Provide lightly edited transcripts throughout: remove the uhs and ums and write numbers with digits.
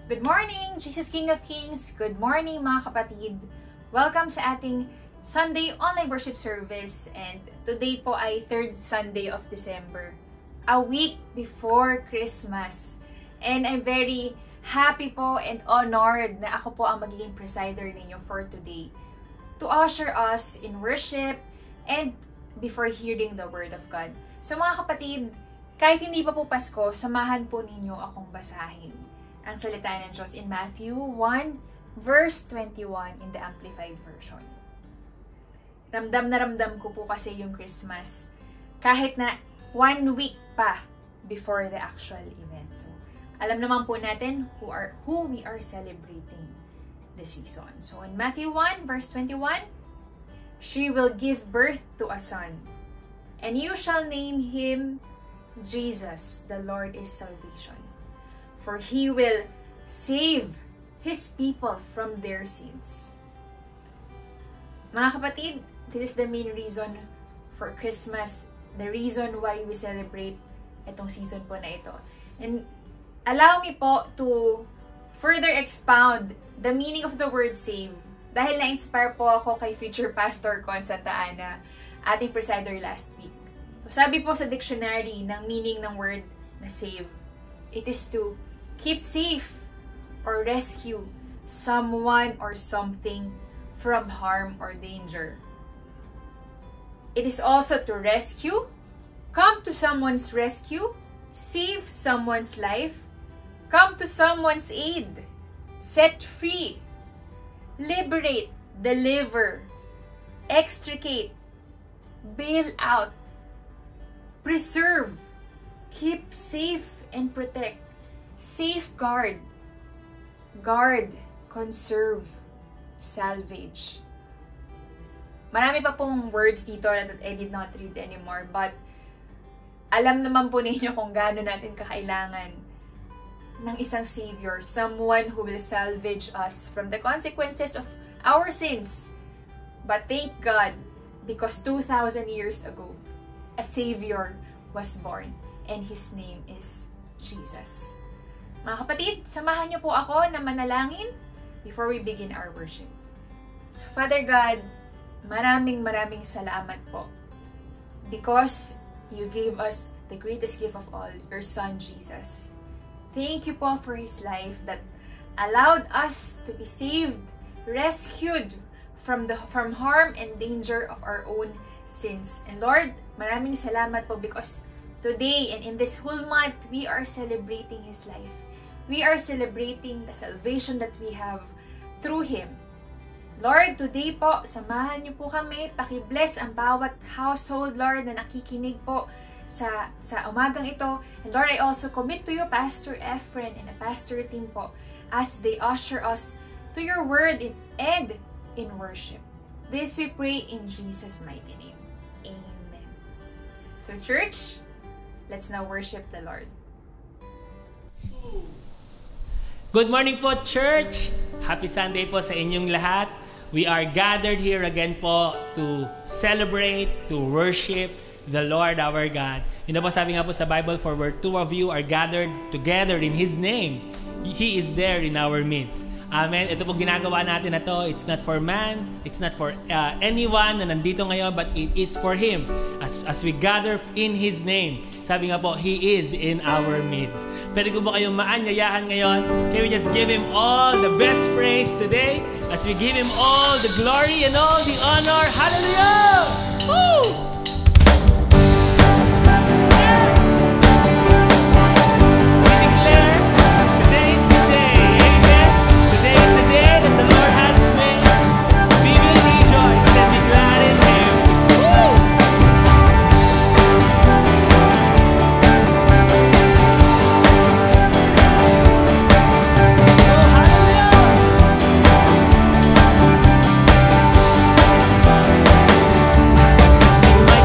Good morning, Jesus King of Kings. Good morning mga kapatid. Welcome sa ating Sunday online worship service. And today po ay 3rd Sunday of December, a week before Christmas. And I'm very happy po and honored na ako po ang magiging presider ninyo for today to usher us in worship and before hearing the Word of God. So mga kapatid, kahit hindi pa po Pasko, samahan po ninyo akong basahin ang salita ng Diyos in Matthew 1 verse 21 in the Amplified Version. Ramdam na ramdam ko po kasi yung Christmas kahit na 1 week pa before the actual event. So, alam naman po natin who we are celebrating this season. So, in Matthew 1 verse 21, she will give birth to a son, and you shall name him Jesus, the Lord is salvation. For he will save his people from their sins. Mga kapatid, this is the main reason for Christmas, the reason why we celebrate itong season po na ito. And allow me po to further expound the meaning of the word save. Dahil na-inspire po ako kay future Pastor Con Santa Ana, ating presider last week. So sabi po sa dictionary ng meaning ng word na save, it is to keep safe or rescue someone or something from harm or danger. It is also to rescue, come to someone's rescue, save someone's life, come to someone's aid, set free, liberate, deliver, extricate, bail out, preserve, keep safe and protect, safeguard, guard, conserve, salvage. Marami pa pong words dito that I did not read anymore, but alam naman po ninyo kung gaano natin kakailangan ng isang Savior, someone who will salvage us from the consequences of our sins. But thank God, because 2,000 years ago, a Savior was born, and His name is Jesus. Mga kapatid, samahan niyo po ako na manalangin before we begin our worship. Father God, maraming salamat po because you gave us the greatest gift of all, your Son Jesus. Thank you po for His life that allowed us to be saved, rescued from harm and danger of our own sins. And Lord, maraming salamat po because today and in this whole month, we are celebrating His life. We are celebrating the salvation that we have through Him. Lord, today po, samahan niyo po kami, paki-bless ang bawat household, Lord, na nakikinig po sa umagang ito. And Lord, I also commit to you Pastor Efren and the pastor team po as they usher us to your word and in worship. This we pray in Jesus' mighty name. Amen. So church, let's now worship the Lord. Good morning po, church! Happy Sunday po sa inyong lahat. We are gathered here again po to celebrate, to worship the Lord our God. Yun na po sabi nga po sa Bible, for where two of you are gathered together in His name, He is there in our midst. Amen. Ito po ginagawa natin na to. It's not for man. It's not for anyone na nandito ngayon, but it is for Him. As we gather in His name, sabi nga po, He is in our midst. Pwede ko ba kayong maanyayahan ngayon? Can we just give Him all the best praise today as we give Him all the glory and all the honor? Hallelujah! Woo! See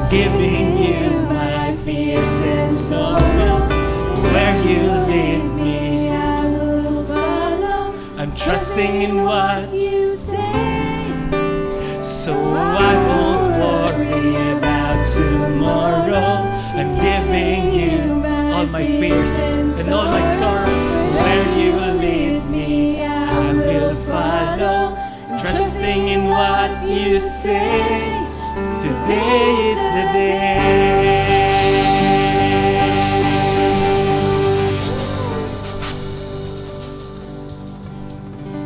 giving you my fears and sorrows. Where you lead me, I will follow. I'm trusting in what you say, so I won't worry about tomorrow. I'm giving you all my fears and all my sorrows. Where you lead me, I will follow. Trusting in what you say, today is the day.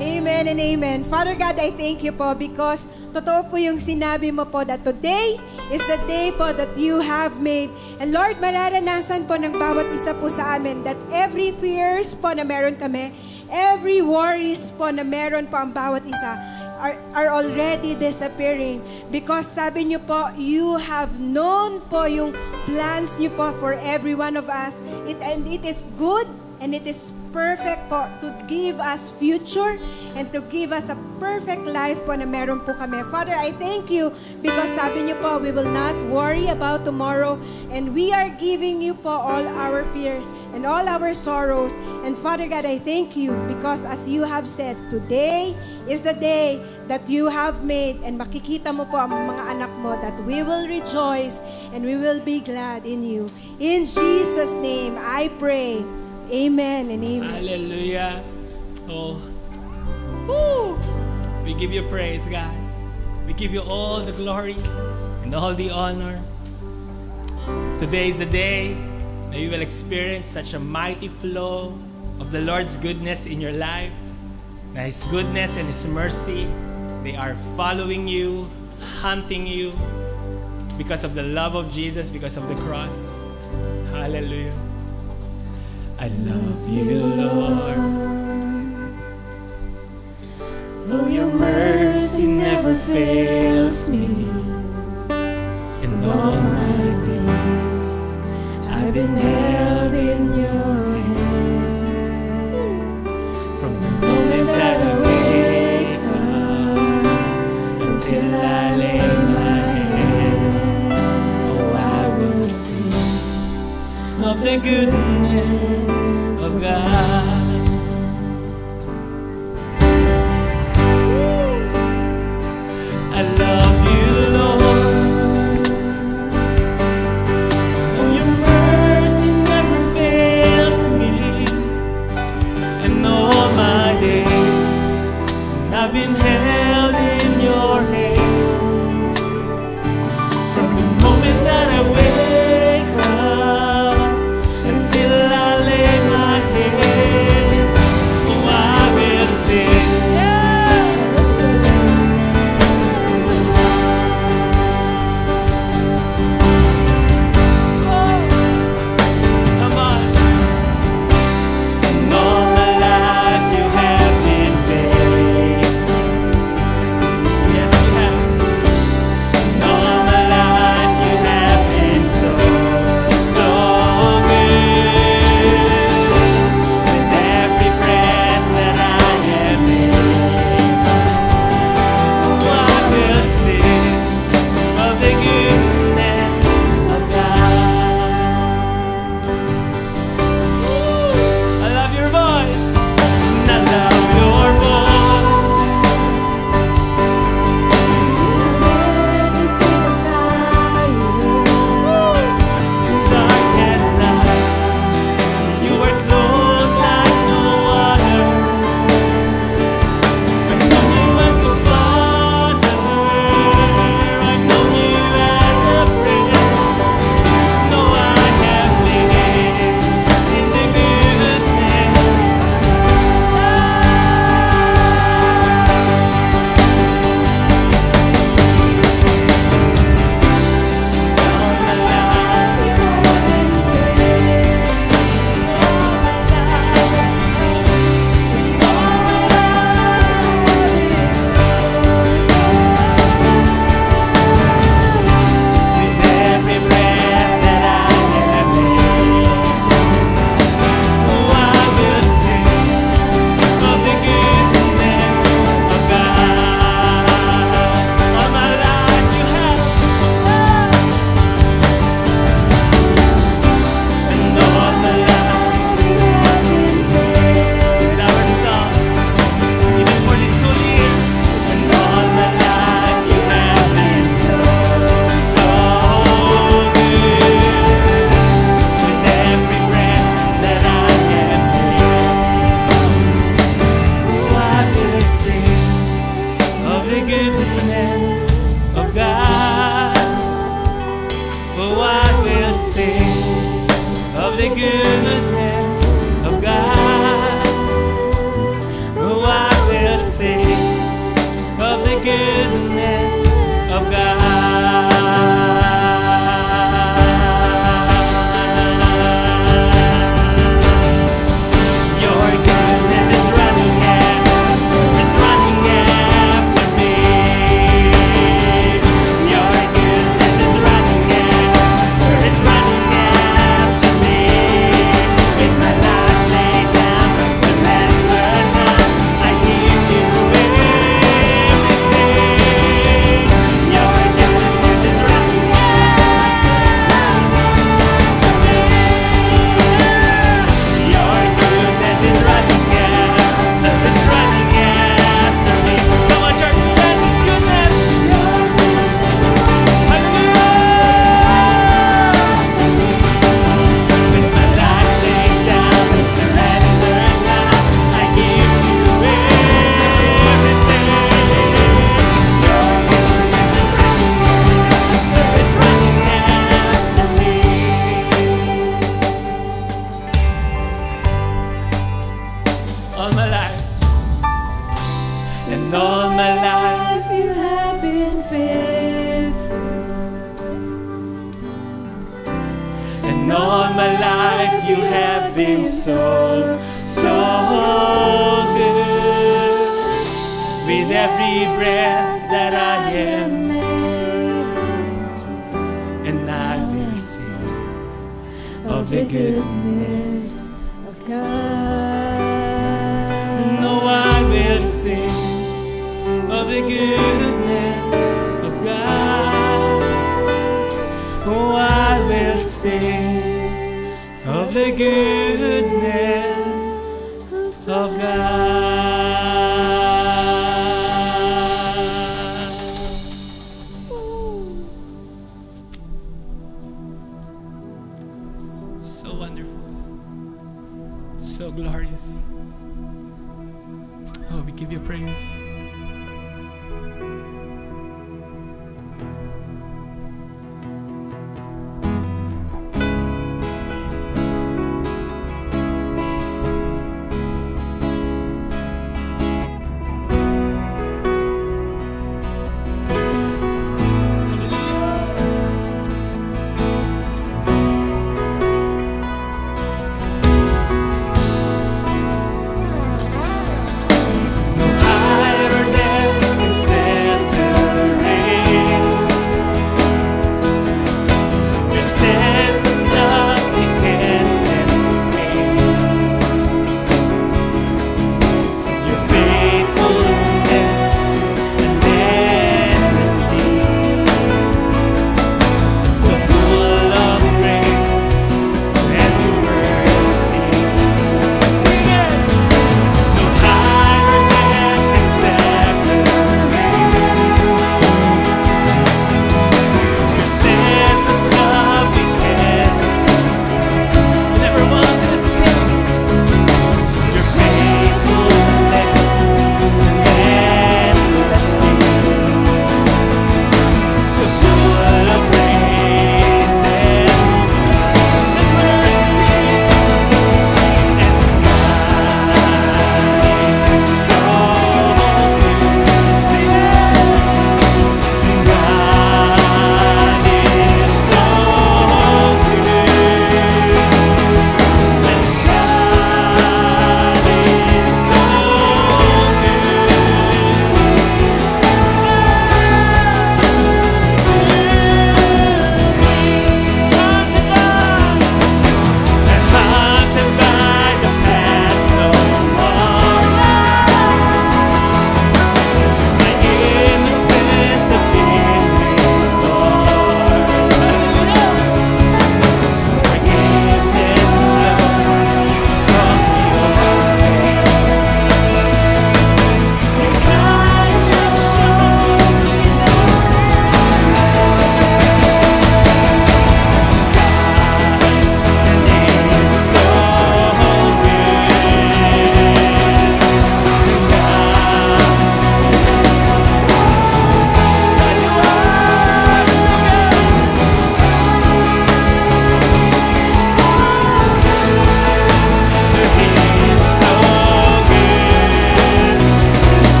Amen and amen. Father God, I thank you po because totoo po yung sinabi mo po that today is the day po that you have made. And Lord, mararanasan po ng bawat isa po sa amin that every fears po na meron kami, every worries po na meron po ang bawat isa are already disappearing. Because sabi niyo po, you have known po yung plans niyo po for every one of us. And it is good and it is perfect po to give us future and to give us a perfect life po na meron po kami. Father, I thank you because sabi niyo po, we will not worry about tomorrow and we are giving you po all our fears and all our sorrows. And Father God, I thank you because as you have said, today is the day that you have made and makikita mo po ang mga anak mo that we will rejoice and we will be glad in you. In Jesus' name, I pray. Amen and amen. Hallelujah. Oh. Woo. We give you praise, God. We give you all the glory and all the honor. Today is the day that you will experience such a mighty flow of the Lord's goodness in your life. That His goodness and His mercy, they are following you, hunting you because of the love of Jesus, because of the cross. Hallelujah. I love you, Lord. Oh, your mercy never fails me. In all my days, I've been held in your hands. From the moment that I wake up until I lay my head, oh, I will sing of the goodness of God. I love you, Lord. Oh, your mercy never fails me. And all my days, I've been held in your hands. From the moment that I wake up until goodness of God. Oh, I will sing of the goodness of God. Your goodness is running after me. Your goodness is running after me. With my life laid down, I surrender now. I give you everything. Your goodness is running after me. Your goodness is running after me. Come on, church, says His goodness. With my life laid down and surrender now, I give you everything. Your goodness is running after me. All my life, and all my life, You have been faithful. and all my life, you have been so, so good. With every breath that I am, and I will sing of the goodness. of God. No, I will sing of the goodness of God. Oh, I will sing of the goodness of God. So wonderful, so glorious. Oh, we give you praise. No, I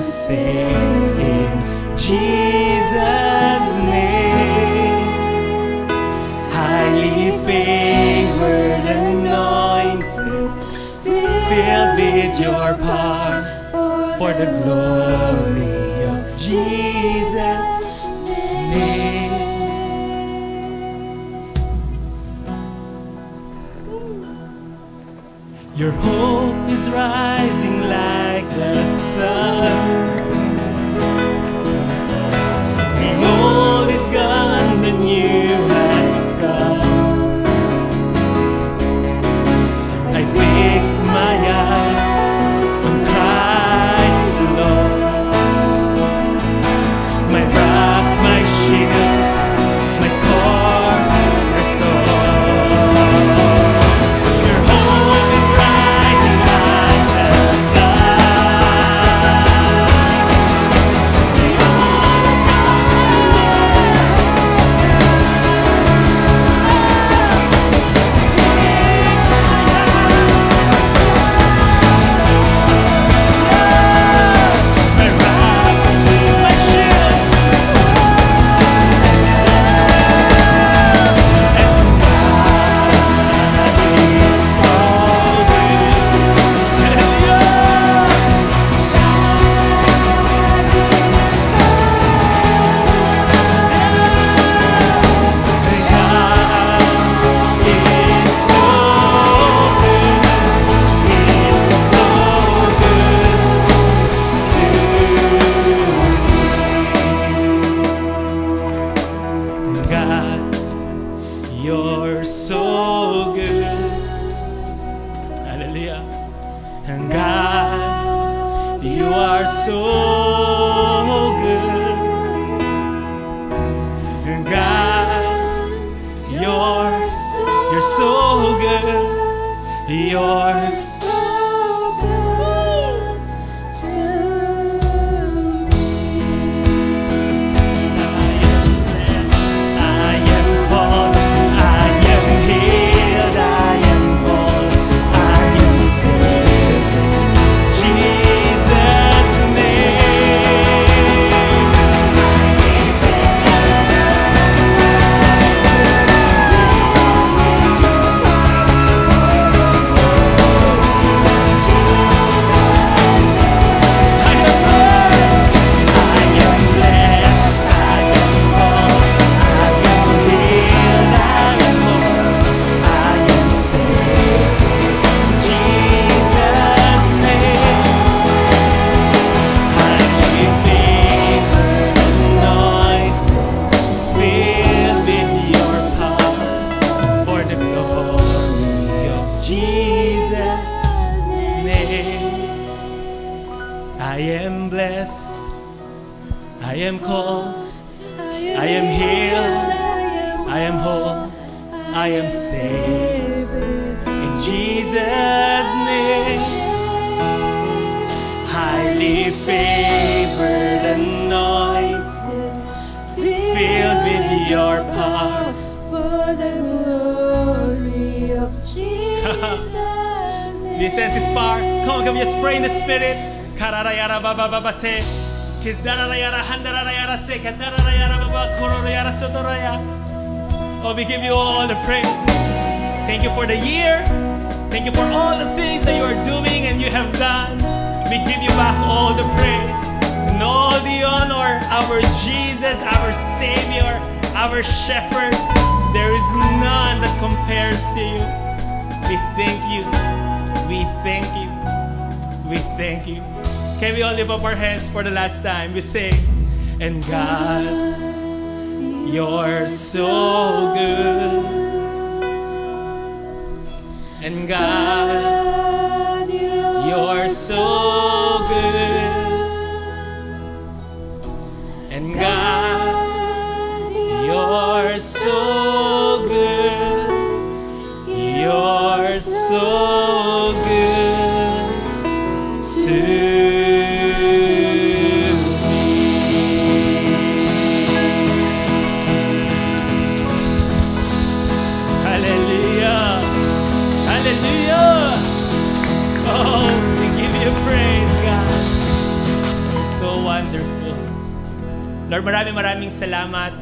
am saved in Jesus' name. Highly favored, anointed, filled with your power for the glory of Jesus' name. Your hope is rising like the sun. The old is gone, the new has come. I fix my eyes on Christ alone, my rock, my shield, my cornerstone. Your hope is rising like the sun. The old is my rock, my shield, is so good. God is so good. He's so good to me. God, you're so good. Hallelujah. And God, you are so good. And God, you're so good. You're so I am called, I am healed, I am whole, I am saved in Jesus' name. I am blessed, I am called, I am healed, I am whole, I am saved in Jesus' name. Highly favored, anointed, filled with your power For the glory of Jesus' Do you sense His power? Come on, can we just pray in the Spirit? Kararayara baba baba se, kidarayara handarayara se, kadarayara baba kororayara sotoraya. Oh, we give you all the praise. Thank you for the year. Thank you for all the things that you are doing and you have done. We give you back all the praise and all the honor. Our Jesus, our Savior, our Shepherd. There is none that compares to you. We thank you. We thank you. We thank you. Can we all lift up our hands for the last time? We say, and God, you're so good. And God, you're so good. And God, you're so good. You're so good to me. Hallelujah. Hallelujah. Oh, we give you praise. Lord, maraming salamat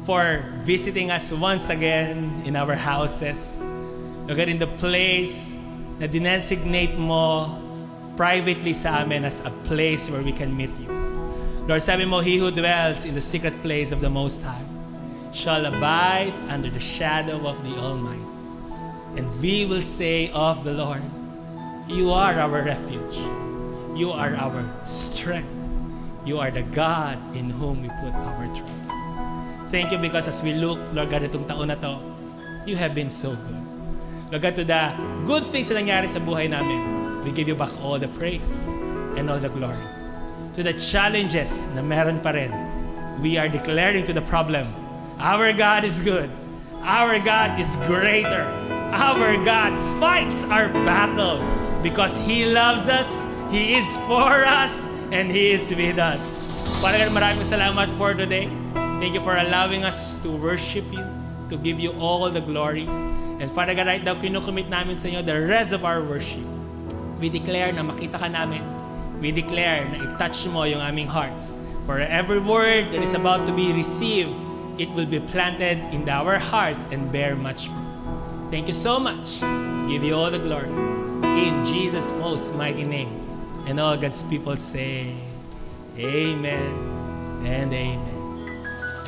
for visiting us once again in our houses. Lord God, in the place na dinesignate mo privately sa amin as a place where we can meet you. Lord, sabi mo, he who dwells in the secret place of the Most High shall abide under the shadow of the Almighty. And we will say of the Lord, you are our refuge. You are our strength. You are the God in whom we put our trust. Thank you because as we look, Lord God, itong taon na to, you have been so good. Lord God, to the good things na nangyari sa buhay namin, we give you back all the praise and all the glory. To the challenges na meron pa rin, we are declaring to the problem, our God is good. Our God is greater. Our God fights our battle because He loves us, He is for us, and He is with us. Father God, maraming salamat for today. Thank you for allowing us to worship you, to give you all the glory. And Father God, right now, kinukomit namin sa inyo the rest of our worship. We declare na makita ka namin. We declare na i-touch mo yung aming hearts. For every word that is about to be received, it will be planted in our hearts and bear much fruit. Thank you so much. Give you all the glory. In Jesus' most mighty name. And all God's people say, Amen and Amen.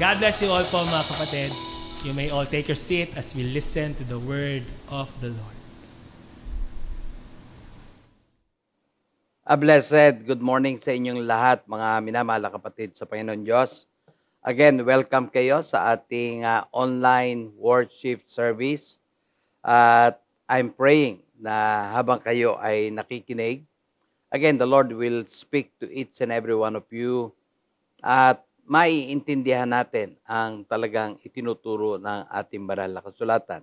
God bless you all po mga kapatid. You may all take your seat as we listen to the word of the Lord. A blessed good morning sa inyong lahat, mga minamahal na kapatid sa Panginoon Diyos. Again, welcome kayo sa ating online worship service. At I'm praying na habang kayo ay nakikinig, again, the Lord will speak to each and every one of you at maiintindihan natin ang talagang itinuturo ng ating banal na kasulatan.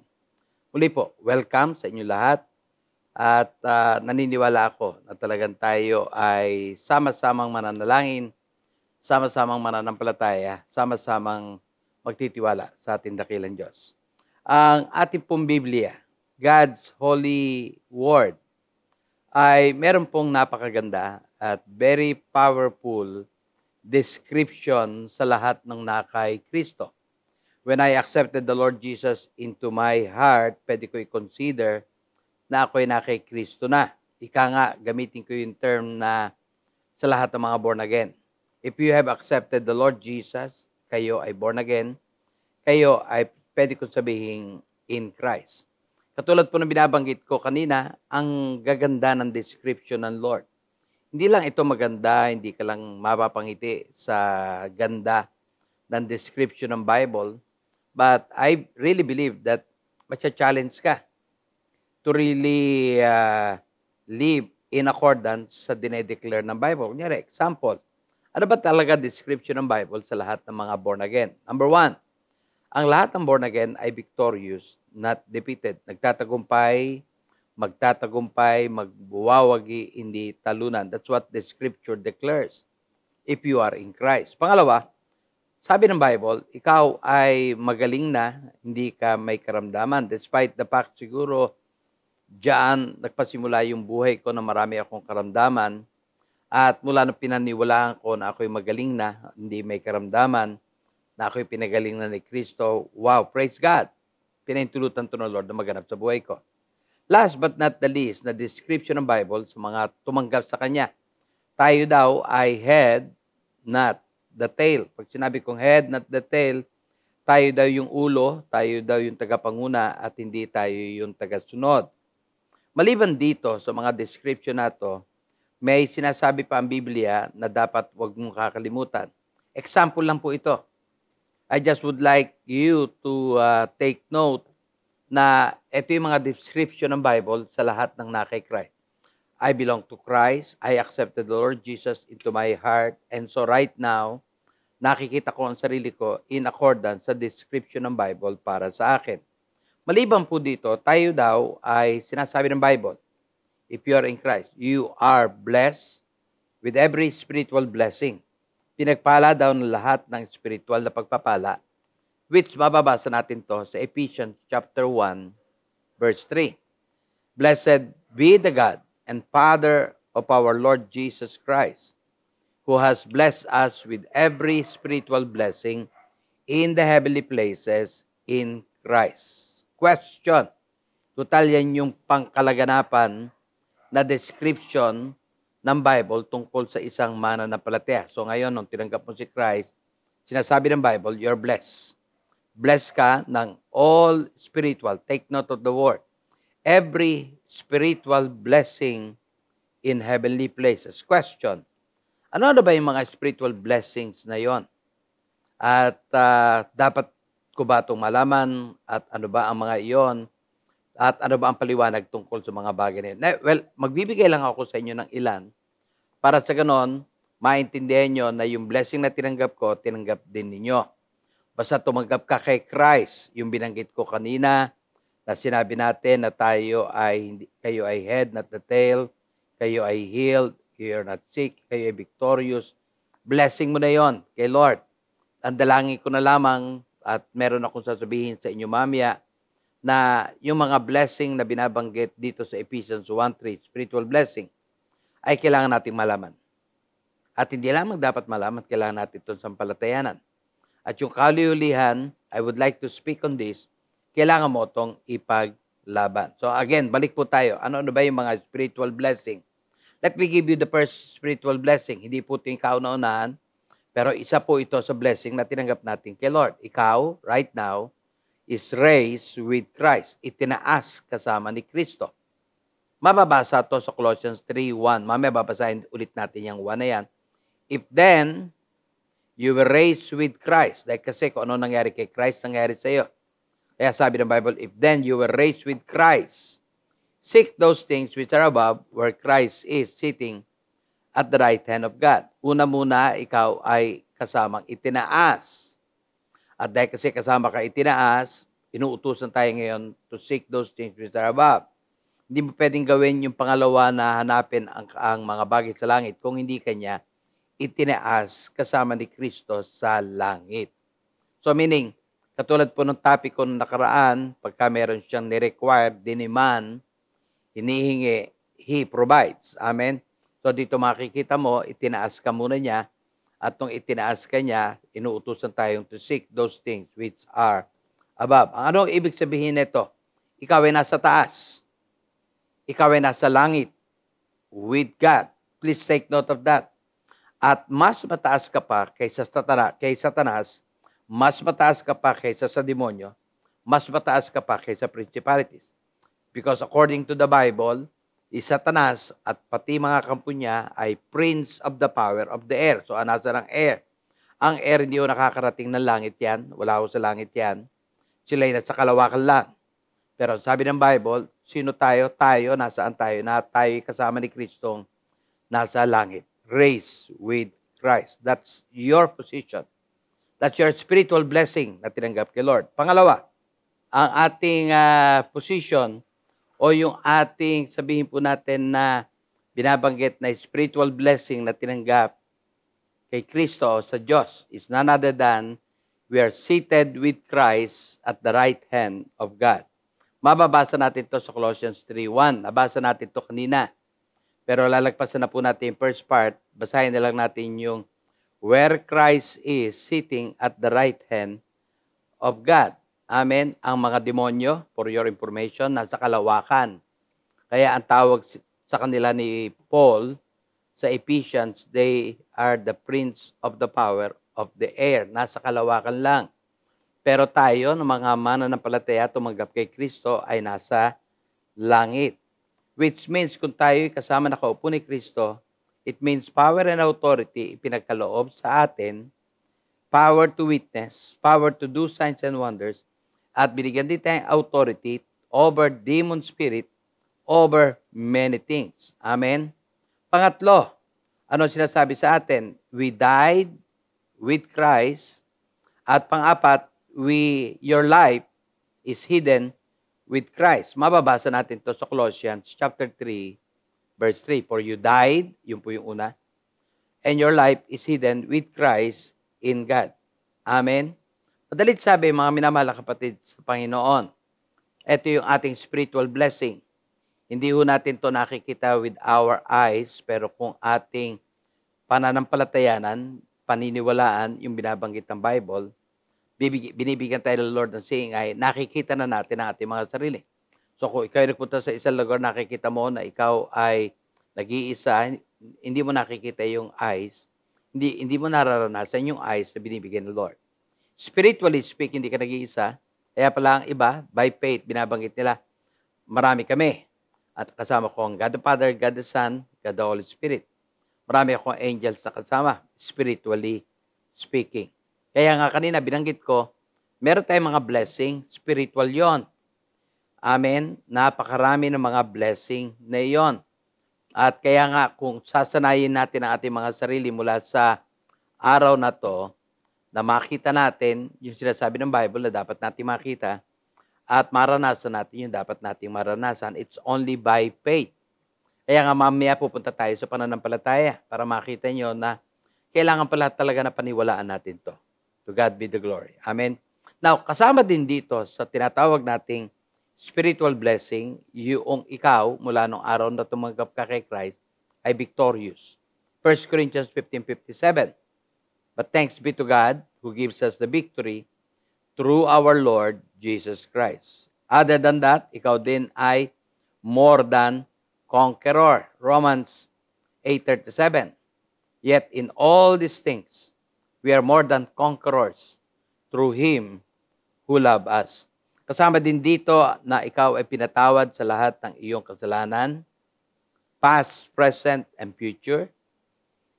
Muli po, welcome sa inyo lahat. At naniniwala ako na talagang tayo ay sama-samang mananalangin, sama-samang mananampalataya, sama-samang magtitiwala sa ating dakilang Diyos. Ang ating pong Biblia, God's Holy Word, ay meron pong napakaganda at very powerful description sa lahat ng nakay Kristo. When I accepted the Lord Jesus into my heart, pwede ko i-consider na ako'y nakay Kristo na. Ika nga, gamitin ko yung term na sa lahat ng mga born again. If you have accepted the Lord Jesus, kayo ay born again, kayo ay pwede kong sabihin in Christ. Katulad po ng binabanggit ko kanina, ang gaganda ng description ng Lord. Hindi lang ito maganda, hindi ka lang mapapangiti sa ganda ng description ng Bible, but I really believe that matcha-challenge ka to really live in accordance sa dinedeclare ng Bible. Kunyari, example, ano ba talaga description ng Bible sa lahat ng mga born again? Number one, ang lahat ng born again ay victorious, not defeated. Nagtatagumpay, magtatagumpay, magbuwawagi, hindi talunan. That's what the scripture declares if you are in Christ. Pangalawa, sabi ng Bible, ikaw ay magaling na, hindi ka may karamdaman. Despite the fact siguro, diyan nagpasimula yung buhay ko na marami akong karamdaman at mula nung pinaniwalaan ko na ako'y magaling na, hindi may karamdaman, na ako'y pinagaling na ni Kristo, wow, praise God! Pinaintulutan to ng Lord na maganap sa buhay ko. Last but not the least, na description ng Bible sa mga tumanggap sa Kanya. Tayo daw ay head, not the tail. Pag sinabi kong head, not the tail, tayo daw yung ulo, tayo daw yung tagapanguna, at hindi tayo yung tagasunod. Maliban dito sa mga description na to, may sinasabi pa ang Biblia na dapat wag mong kakalimutan. Example lang po ito. I just would like you to take note na ito yung mga description ng Bible sa lahat ng nakay Christ. I belong to Christ. I accepted the Lord Jesus into my heart. And so right now, nakikita ko ang sarili ko in accordance sa description ng Bible para sa akin. Maliban po dito, tayo daw ay sinasabi ng Bible, if you are in Christ, you are blessed with every spiritual blessing. Pinagpala daw ng lahat ng spiritual na pagpapala, which mababasa natin to sa Ephesians chapter 1, verse 3. Blessed be the God and Father of our Lord Jesus Christ, who has blessed us with every spiritual blessing in the heavenly places in Christ. Question. Total yan yung pangkalaganapan na description ng Bible tungkol sa isang mananampalataya. So ngayon, nung tinanggap mo si Christ, sinasabi ng Bible, you're blessed. Blessed ka ng all spiritual. Take note of the word. Every spiritual blessing in heavenly places. Question. Ano ba yung mga spiritual blessings na yon? At dapat ko ba itong malaman? At ano ba ang mga iyon? At ano ba ang paliwanag tungkol sa mga bagay na yun? Well, magbibigay lang ako sa inyo ng ilan para sa ganon, maintindihan nyo na yung blessing na tinanggap ko, tinanggap din ninyo. Basta tumanggap ka kay Christ, yung binanggit ko kanina, na sinabi natin na kayo ay head, not the tail, kayo ay healed, you're not sick, kayo ay victorious. Blessing mo na yon kay Lord. Ang dalangin ko na lamang, at meron akong sasabihin sa inyo mamaya, na yung mga blessing na binabanggit dito sa Ephesians 1:3, spiritual blessing, ay kailangan nating malaman. At hindi lamang dapat malaman, kailangan natin itong sampalatayanan. At yung kauli-ulihan, I would like to speak on this, kailangan mo itong ipaglaban. So again, balik po tayo. Ano ba yung mga spiritual blessing? Let me give you the first spiritual blessing. Hindi po ito yung kauna-unahan, pero isa po ito sa blessing na tinanggap natin kay Lord. Ikaw, right now, is raised with Christ. Itinaas kasama ni Kristo. Mababasa to sa Colossians 3:1. Mamaya babasahin ulit natin yung 1 na yan. If then, you were raised with Christ. Dahil kasi kung ano nangyari kay Christ, nangyari sa iyo. Kaya sabi ng Bible, if then you were raised with Christ, seek those things which are above, where Christ is sitting at the right hand of God. Una muna, ikaw ay kasamang itinaas. At dahil kasi kasama ka itinaas, inuutusan tayo ngayon to seek those things which are above. Hindi mo pwedeng gawin yung pangalawa na hanapin ang mga bagay sa langit kung hindi kanya itinaas kasama ni Kristo sa langit. So meaning, katulad po ng topic ko nakaraan, pagka meron siyang ni-require, diniman, hinihingi, He provides. Amen? So dito makikita mo, itinaas ka muna niya, at nung itinaas ka niya, inuutusan tayong to seek those things which are above. Ang anong ibig sabihin nito? Ikaw ay nasa taas. Ikaw ay nasa langit with God. Please take note of that. At mas mataas ka pa kaysa Satanas, mas mataas ka pa kaysa sa demonyo, mas mataas ka pa kaysa principalities. Because according to the Bible, Satanas at pati mga kampo niya ay prince of the power of the air. So, nasa ng air. Ang air hindi ko nakakarating ng langit yan. Wala ko sa langit yan. Sila ay nasa kalawakan lang. Pero sabi ng Bible, sino tayo? Tayo, nasaan tayo? Na tayo kasama ni Kristong nasa langit. Raised with Christ. That's your position. That's your spiritual blessing na tinanggap kay Lord. Pangalawa, ang ating position o yung ating, sabihin po natin na binabanggit na spiritual blessing na tinanggap kay Kristo sa Diyos is none other than we are seated with Christ at the right hand of God. Mababasa natin to sa Colossians 3:1. Nabasa natin to kanina. Pero lalagpasan na po natin yung first part. Basahin na lang natin yung where Christ is sitting at the right hand of God. Amen. Ang mga demonyo, for your information, nasa kalawakan. Kaya ang tawag sa kanila ni Paul sa Ephesians, they are the prince of the power of the air. Nasa kalawakan lang. Pero tayo, ng mga mananampalataya, tumanggap kay Kristo, ay nasa langit. Which means, kung tayo kasama nakaupo ni Kristo, it means power and authority ipinagkaloob sa atin, power to witness, power to do signs and wonders, at binigyan din tayong authority over demon spirit, over many things. Amen? Pangatlo, ano sinasabi sa atin? We died with Christ. At pang-apat, your life is hidden with Christ. Mababasa natin to sa Colossians chapter 3, verse 3. For you died, yun po yung una, and your life is hidden with Christ in God. Amen? Madalit sabi, mga minamahal na kapatid sa Panginoon, ito yung ating spiritual blessing. Hindi ho natin to nakikita with our eyes, pero kung ating pananampalatayanan, paniniwalaan, yung binabanggit ng Bible, binibigyan tayo ng Lord ng saying ay nakikita na natin ang ating mga sarili. So kung ikaw ay nagpunta sa isang lugar, nakikita mo na ikaw ay nag-iisa, hindi mo nakikita yung eyes, hindi mo nararanasan yung eyes na binibigyan ng Lord. Spiritually speaking, hindi ka nag-iisa, kaya pala ang iba, by faith, binabanggit nila, marami kami. At kasama ko ang God the Father, God the Son, God the Holy Spirit. Marami akong angels na kasama, spiritually speaking. Kaya nga kanina binanggit ko, meron tayong mga blessing, spiritual yon. Amen? Napakarami ng mga blessing na iyon. At kaya nga kung sasanayin natin ang ating mga sarili mula sa araw na to, na makita natin yung sinasabi ng Bible na dapat natin makita at maranasan natin yung dapat nating maranasan, it's only by faith. Kaya nga mamaya pupunta tayo sa pananampalataya para makita nyo na kailangan pala talaga na paniwalaan natin to. To God be the glory. Amen. Now, kasama din dito sa tinatawag nating spiritual blessing, yung ikaw mula nung araw na tumanggap ka kay Christ ay victorious. 1 Corinthians 15:57. But thanks be to God who gives us the victory through our Lord Jesus Christ. Other than that, ikaw din ay more than conqueror. Romans 8:37. Yet in all these things, we are more than conquerors through Him who loved us. Kasama din dito na ikaw ay pinatawad sa lahat ng iyong kasalanan, past, present, and future.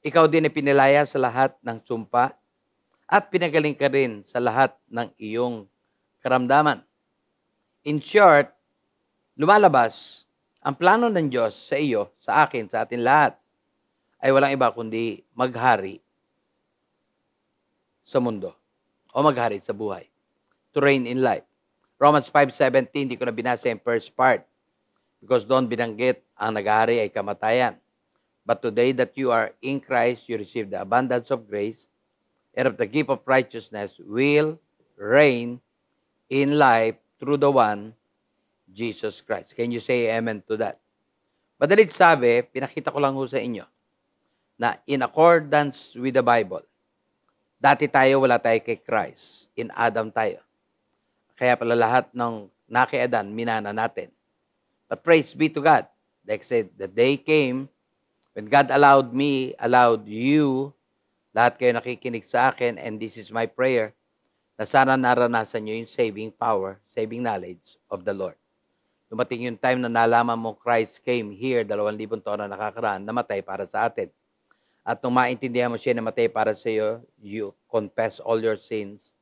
Ikaw din ay pinilaya sa lahat ng sumpa at pinagaling ka rin sa lahat ng iyong karamdaman. In short, lumalabas ang plano ng Diyos sa iyo, sa akin, sa atin lahat ay walang iba kundi maghari sa mundo o maghari sa buhay. To reign in life. Romans 5:17, hindi ko na binasa yung first part because doon binanggit ang naghari ay kamatayan. But today that you are in Christ, you receive the abundance of grace and of the gift of righteousness will reign in life through the one, Jesus Christ. Can you say amen to that? Madalit sabi, pinakita ko lang ho sa inyo na in accordance with the Bible, dati tayo, wala tayo kay Christ. In Adam tayo. Kaya pala lahat ng nakiadan, minana natin. But praise be to God. Like I said, the day came when God allowed me, allowed you, lahat kayo nakikinig sa akin, and this is my prayer, na sana naranasan nyo yung saving power, saving knowledge of the Lord. Dumating yung time na nalaman mo Christ came here, 2,000 taon na nakakaraan, namatay para sa atin. At nung maintindihan mo siya namatay para sa iyo, you confess all your sins.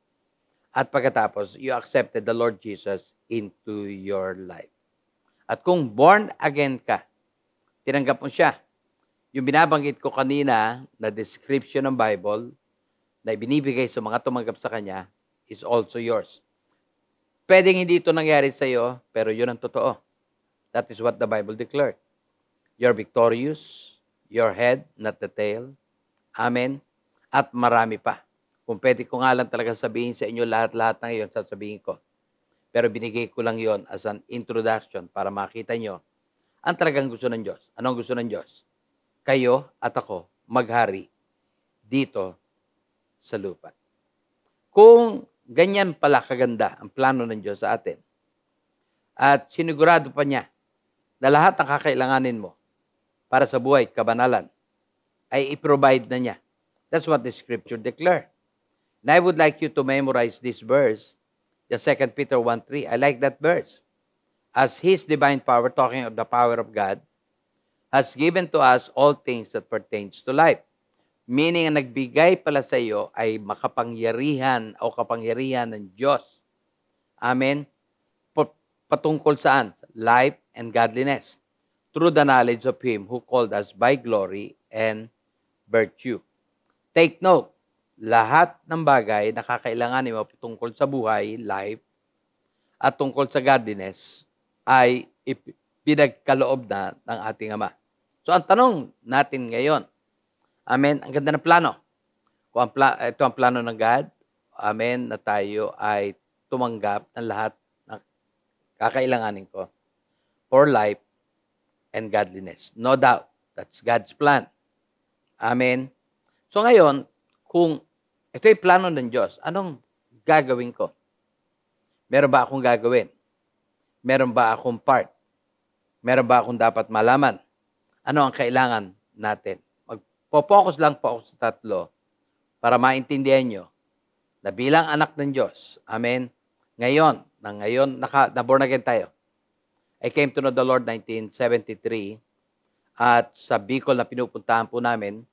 At pagkatapos, you accepted the Lord Jesus into your life. At kung born again ka, tinanggap mo siya. Yung binabanggit ko kanina na description ng Bible na ibinibigay sa mga tumanggap sa Kanya is also yours. Pwedeng hindi ito nangyari sa iyo, pero yun ang totoo. That is what the Bible declared. You're victorious, your head, not the tail. Amen. At marami pa. Kung pwede ko nga lang talaga sabihin sa inyo lahat-lahat ng iyon, sasabihin ko. Pero binigay ko lang yon as an introduction para makita nyo ang talagang gusto ng Diyos. Anong gusto ng Diyos? Kayo at ako maghari dito sa lupa. Kung ganyan pala kaganda ang plano ng Diyos sa atin, at sinigurado pa niya na lahat ng kakailanganin mo para sa buhay, kabanalan, ay i-provide na niya. That's what the scripture declare. And I would like you to memorize this verse, the 2 Peter 1:3. I like that verse. As His divine power, talking of the power of God, has given to us all things that pertains to life. Meaning, ang nagbigay pala sa iyo ay makapangyarihan o kapangyarihan ng Diyos. Amen? Patungkol saan? Life and godliness. Through the knowledge of Him who called us by glory and virtue. Take note, lahat ng bagay na kakailanganin mo tungkol sa buhay, life, at tungkol sa godliness ay pinagkaloob na ng ating Ama. So, ang tanong natin ngayon, amen, ang ganda ng plano. Kung ito ang plano ng God, amen, na tayo ay tumanggap ng lahat ng kakailanganin ko for life and godliness. No doubt, that's God's plan. Amen. So ngayon, kung ito ay plano ng Diyos, anong gagawin ko? Meron ba akong gagawin? Meron ba akong part? Meron ba akong dapat malaman? Ano ang kailangan natin? Magpo-focus lang po ako sa tatlo para maintindihan nyo na bilang anak ng Diyos, amen, ngayon, na-born again tayo. I came to know the Lord 1973 at sa Bicol na pinupuntahan po namin,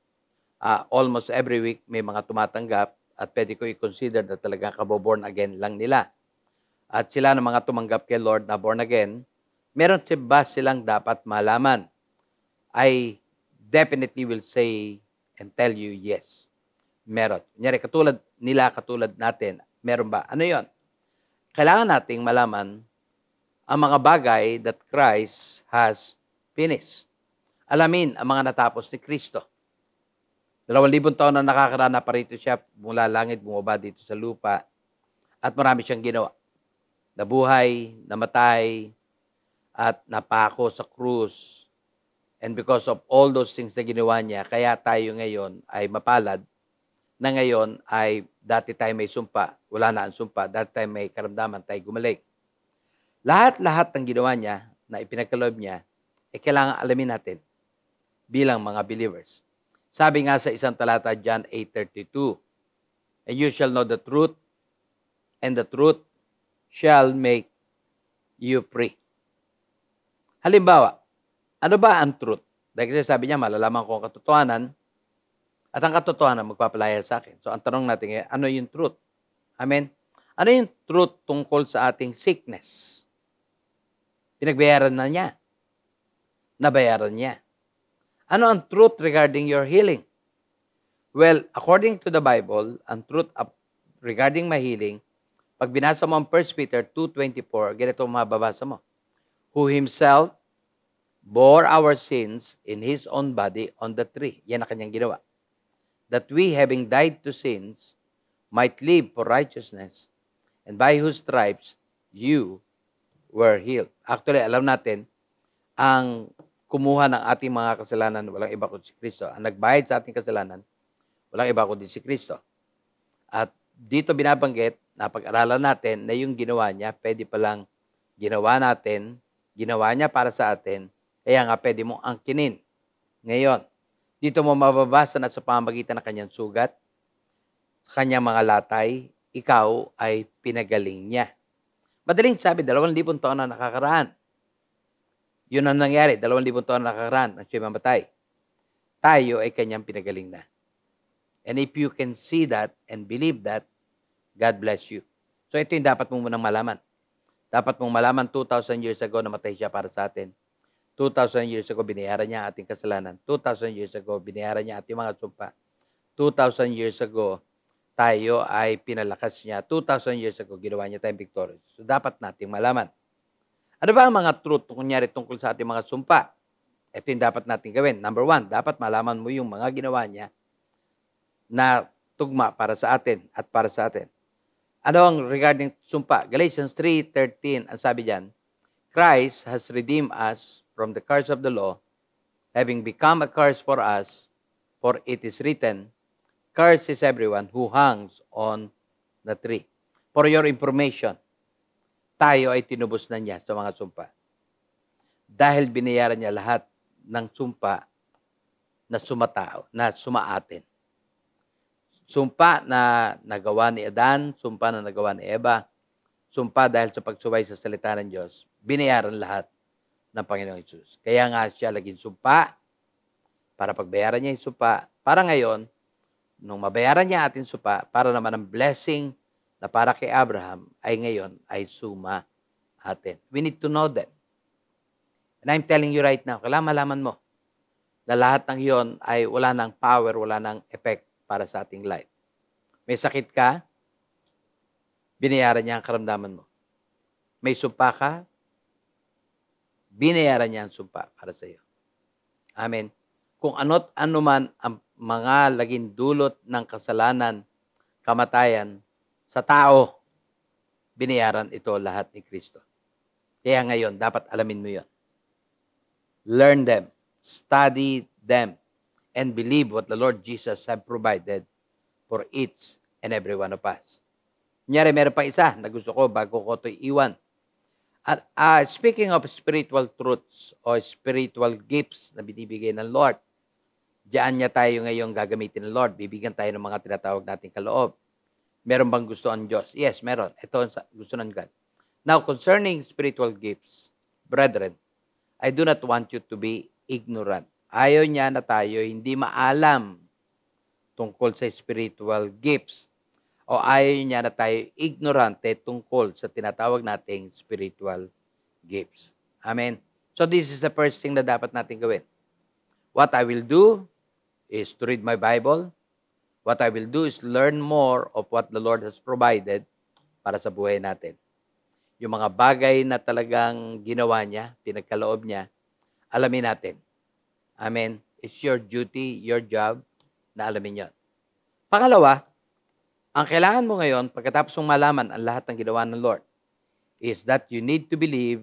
almost every week may mga tumatanggap at pwede ko i-consider na talagang kabo-born again lang nila. At sila na mga tumanggap kay Lord na born again, meron ba silang dapat malaman? I definitely will say and tell you yes. Meron. Kunyari, katulad natin, meron ba? Ano yon? Kailangan nating malaman ang mga bagay that Christ has finished. Alamin ang mga natapos ni Kristo. 2,000 taon na nakakaraan na parito siya mula langit, bumaba dito sa lupa, at marami siyang ginawa. Nabuhay, namatay, at napako sa krus. And because of all those things na ginawa niya, kaya tayo ngayon ay mapalad, na ngayon ay dati tayo may sumpa, wala na ang sumpa, dati tayo may karamdaman, tayo gumaling. Lahat-lahat ng ginawa niya, na ipinagkaloob niya, kailangan alamin natin bilang mga believers. Sabi nga sa isang talata, John 8:32, and you shall know the truth, and the truth shall make you free. Halimbawa, ano ba ang truth? Dahil kasi sabi niya, malalaman ko ang katotohanan, at ang katotohanan magpapalaya sa akin. So, ang tanong natin, ano yung truth? Amen? Ano yung truth tungkol sa ating sickness? Pinagbayaran na niya. Nabayaran niya. Ano ang truth regarding your healing? Well, according to the Bible, ang truth regarding my healing, pag binasa mo ang 1 Peter 2:24, ganito mababasa mo. Who himself bore our sins in his own body on the tree. Yan ang kanyang ginawa. That we, having died to sins, might live for righteousness, and by whose stripes you were healed. Actually, alam natin, ang kumuha ng ating mga kasalanan, walang iba kundi si Kristo. Ang nagbayad sa ating kasalanan, walang iba kundi si Kristo. At dito binabanggit, napag-aralan natin na yung ginawa niya, pwede palang ginawa natin, ginawa niya para sa atin, kaya nga pwede mong angkinin. Ngayon, dito mo mababasa na sa pamamagitan ng kanyang sugat, kanyang mga latay, ikaw ay pinagaling niya. Madaling sabi, 2,000 taon na nakakaraan. Yun ang nangyari, 2,000 taon na nakakaraan nang siya mamatay. Tayo ay kanyang pinagaling na. And if you can see that and believe that, God bless you. So ito yung dapat mo munang malaman. Dapat mong malaman 2,000 years ago namatay siya para sa atin. 2,000 years ago, binayaran niya ating kasalanan. 2,000 years ago, binayaran niya ating mga sumpa. 2,000 years ago, tayo ay pinalakas niya. 2,000 years ago, ginawa niya tayong victorious. So, dapat nating malaman. Ano ba ang mga truth kunyari tungkol sa ating mga sumpa? Ito yung dapat nating gawin. Number 1, dapat malaman mo yung mga ginawa niya na tugma para sa atin at para sa atin. Ano ang regarding sumpa? Galatians 3:13, ang sabi diyan, Christ has redeemed us from the curse of the law, having become a curse for us, for it is written, cursed is everyone who hangs on the tree. For your information, tayo ay tinubos na niya sa mga sumpa. Dahil binayaran niya lahat ng sumpa na sumatao, na sumaatin. Sumpa na nagawa ni Adan, sumpa na nagawa ni Eva, sumpa dahil sa pagsuway sa salita ng Diyos, binayaran lahat ng Panginoong Hesus. Kaya nga siya laging sumpa para pagbayaran niya yung sumpa. Para ngayon, nung mabayaran niya ating sumpa, para naman ang blessing na para kay Abraham ay ngayon ay suma atin. We need to know that. And I'm telling you right now, kailangan malaman mo na lahat ng yon ay wala nang power, wala nang effect para sa ating life. May sakit ka, binayaran niya ang karamdaman mo. May sumpa ka, binayaran niya ang sumpa para sa iyo. Amen. Kung ano't ano man ang mga laging dulot ng kasalanan, kamatayan sa tao, binayaran ito lahat ni Kristo. Kaya ngayon, dapat alamin mo yon. Learn them. Study them. and believe what the Lord Jesus have provided for each and every one of us. Kunyari, meron pa isa na gusto ko bago ko ito iwan. At speaking of spiritual truths o spiritual gifts na binibigay ng Lord, diyan niya tayo ngayon gagamitin ng Lord. Bibigyan tayo ng mga tinatawag nating kaloob. Meron bang gusto ang Diyos? Yes, meron. Ito ang gusto ng God. Now, concerning spiritual gifts, brethren, I do not want you to be ignorant. Ayaw niya na tayo hindi maalam tungkol sa spiritual gifts. O ayaw niya na tayo ignorante tungkol sa tinatawag nating spiritual gifts. Amen. So this is the first thing na dapat natin gawin. What I will do is to read my Bible. What I will do is learn more of what the Lord has provided para sa buhay natin. Yung mga bagay na talagang ginawa niya, pinagkaloob niya, alamin natin. Amen. It's your duty, your job, na alamin yon. Pangalawa, ang kailangan mo ngayon, pagkatapos mong malaman ang lahat ng ginawa ng Lord, is that you need to believe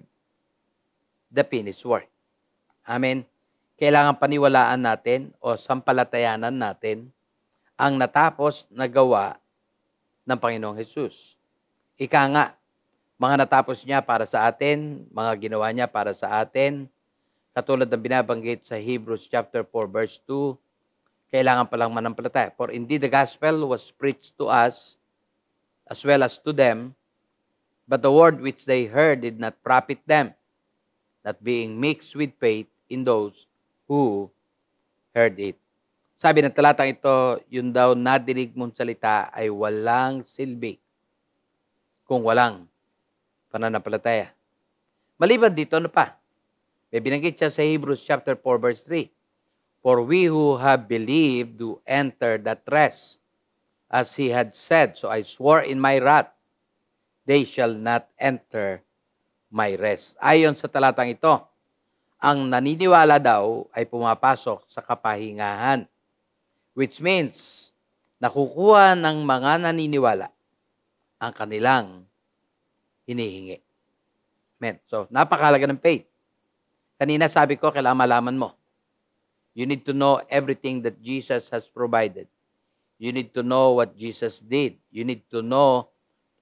the finished work. Amen. Kailangan paniwalaan natin o sampalatayanan natin ang natapos na gawa ng Panginoong Jesus. Ika nga, mga natapos niya para sa atin, mga ginawa niya para sa atin, katulad ng binabanggit sa Hebrews chapter 4 verse 2, kailangan palang manampalataya. For indeed the gospel was preached to us as well as to them, but the word which they heard did not profit them, not being mixed with faith in those who heard it. Sabi ng talatang ito, yun daw nadinig mong salita ay walang silbi kung walang pananampalataya. Maliban dito, ano pa? May binanggit siya sa Hebrews chapter 4 verse 3. For we who have believed do enter that rest, as he had said, so I swore in my wrath, they shall not enter my rest. Ayon sa talatang ito, ang naniniwala daw ay pumapasok sa kapahingahan. Which means, nakukuha ng mga naniniwala ang kanilang hinihingi. Amen. So, napakahalaga ng faith. Kanina sabi ko, kailangan malaman mo. You need to know everything that Jesus has provided. You need to know what Jesus did. You need to know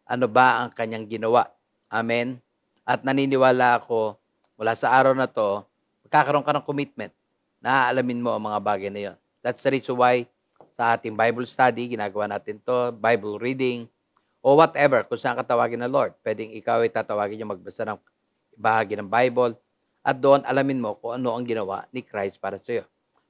ano ba ang kanyang ginawa. Amen. At naniniwala ako, mula sa araw na to, magkakaroon ka ng commitment na aalamin mo ang mga bagay na yon. That's the reason why sa ating Bible study, ginagawa natin to, Bible reading, o whatever, kung saan ka tawagin ng Lord. Pwedeng ikaw ay tatawagin niya magbasa ng bahagi ng Bible, at doon alamin mo kung ano ang ginawa ni Christ para sa iyo.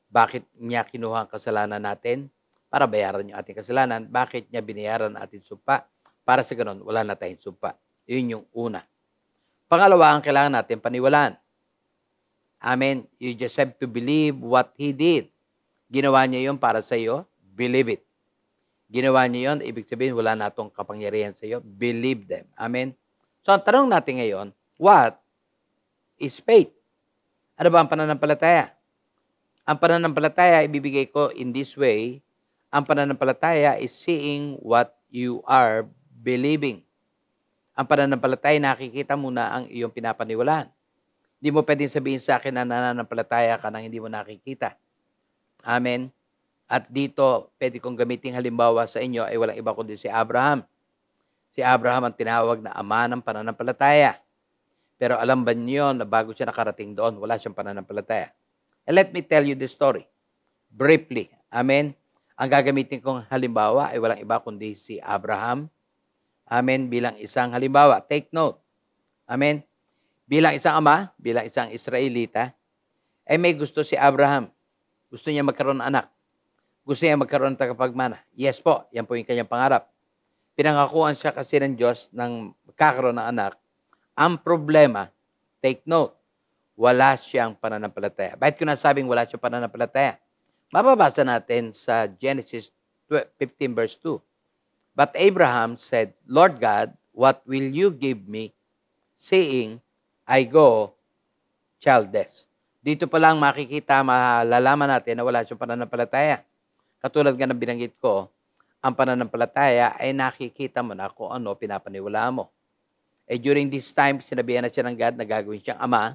Bakit niya kinuha ang kasalanan natin? Para bayaran yung ating kasalanan. Bakit niya binayaran ang ating sumpa? Para sa ganun, wala na tayong sumpa. Yun yung una. Pangalawa, ang kailangan natin paniwalaan. Amen. You just have to believe what He did. Ginawa niya yun para sa iyo, believe it. Ginawa niya yun, ibig sabihin wala na itong kapangyarihan sa iyo, believe them. Amen. So, ang tanong natin ngayon, what is faith? Ano ba ang pananampalataya? Ang pananampalataya, ibibigay ko in this way, ang pananampalataya is seeing what you are believing. Ang pananampalataya, nakikita mo na ang iyong pinapaniwalaan. Hindi mo pwedeng sabihin sa akin na nananampalataya ka nang hindi mo nakikita. Amen. At dito, pwede kong gamitin halimbawa sa inyo ay walang iba kundi si Abraham. Si Abraham ang tinawag na ama ng pananampalataya. Pero alam ba niyo na bago siya nakarating doon, wala siyang pananampalataya? And let me tell you the story. Briefly. Amen. Ang gagamitin kong halimbawa ay walang iba kundi si Abraham. Amen. Bilang isang halimbawa. Take note. Amen. Bilang isang ama, bilang isang Israelita, ay may gusto si Abraham. Gusto niya magkaroon ng anak. Gusto niya magkaroon ng tagapagmana. Yes po, yan po yung kanyang pangarap. Pinangakuan siya kasi ng Diyos ng magkakaroon ng anak. Ang problema, take note, wala siyang pananampalataya. Bakit ko nasabing wala siyang pananampalataya? Mababasa natin sa Genesis 15 verse 2. But Abraham said, Lord God, what will you give me, seeing I go childless? Dito pa lang makikita, malalaman natin na wala siyang pananampalataya. Katulad nga ng binanggit ko, ang pananampalataya ay nakikita mo na kung ano pinapaniwalaan mo. During this time, sinabihan na siya ng God na gagawin siyang ama,